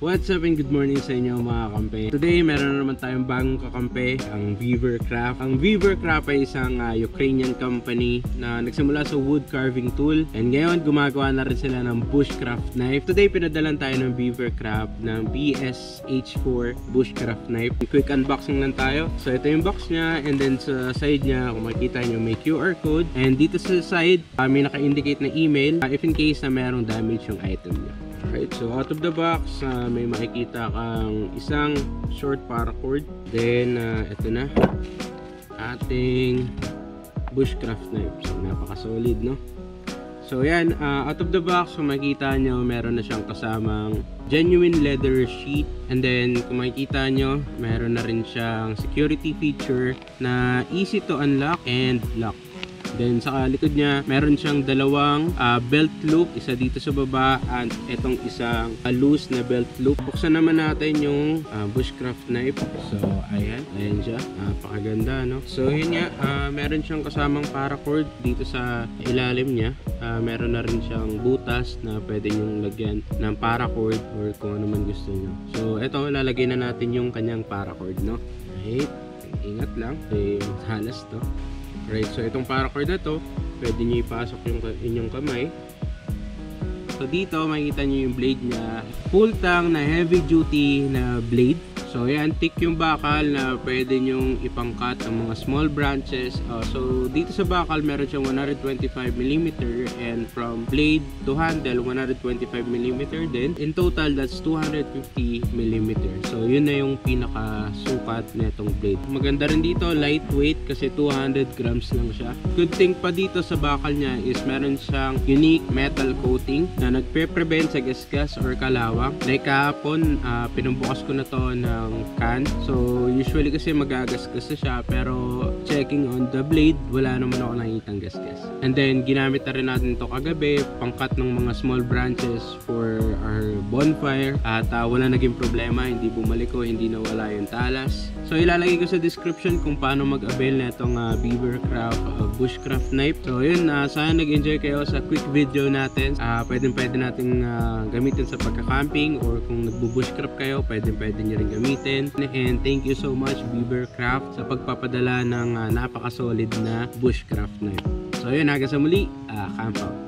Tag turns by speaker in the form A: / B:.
A: What's up and good morning sa inyo mga kampe. Today meron na naman tayong bagong kakampe, ang Beavercraft. Ang Beavercraft ay isang Ukrainian company na nagsimula sa wood carving tool, and ngayon gumagawa na rin sila ng bushcraft knife. Today pinadalan tayo ng Beavercraft ng BSH4 bushcraft knife. Quick unboxing lang tayo. So ito yung box niya, and then sa side niya kung makikita nyo may QR code, and dito sa side may naka-indicate na email if in case na merong damage yung item niya. Right, so out of the box, may makikita kang isang short paracord. Then, ito na, ating bushcraft knife. So, napaka-solid, no? So, yan, out of the box, kung makikita nyo, meron na siyang kasamang genuine leather sheet. And then, kung makikita nyo, meron na rin siyang security feature na easy to unlock and lock. Then sa likod niya, meron siyang dalawang belt loop, isa dito sa baba at itong isang loose na belt loop. Buksan naman natin yung bushcraft knife. So ayan siya, napakaganda, no? So yun nga, meron siyang kasamang paracord dito sa ilalim niya. Meron na rin siyang butas na pwede nyong lagyan ng paracord or kung ano man gusto nyo. So ito, lalagay na natin yung kanyang paracord, no? Right, ingat lang, halas to. Right, so itong paracord na to, pwede nyo ipasok yung inyong kamay. So dito makikita nyo yung blade niya, full tang na heavy duty na blade. So yan, thick yung bakal na pwede nyong ipangkat ang mga small branches. So dito sa bakal meron siyang 125mm, and from blade to handle 125mm din. In total that's 250mm. So yun na yung pinaka sukat nitong blade. Maganda rin dito, lightweight kasi 200 grams lang siya. Good thing pa dito sa bakal niya is meron siyang unique metal coating na nagpe-prevent sa gasgas or kalawang. Like kahapon, pinumbukas ko na to ng can. So usually kasi magagasgas na siya, pero checking on the blade, wala naman ako nakikitang gasgas. And then ginamit na rin natin to kagabi, pangkat ng mga small branches for our bonfire, at wala naging problema, hindi bumalik o hindi nawala yung talas. So ilalagay ko sa description kung paano mag-avail na itong Beavercraft bushcraft knife. So yun, sana nag-enjoy kayo sa quick video natin. Pwede natin gamitin sa pagka-camping, or kung nagbu-bushcraft kayo, pwede nyo rin gamitin. And thank you so much Beavercraft sa pagpapadala ng napaka-solid na bushcraft knife. So yun, hanggang sa muli, camp out.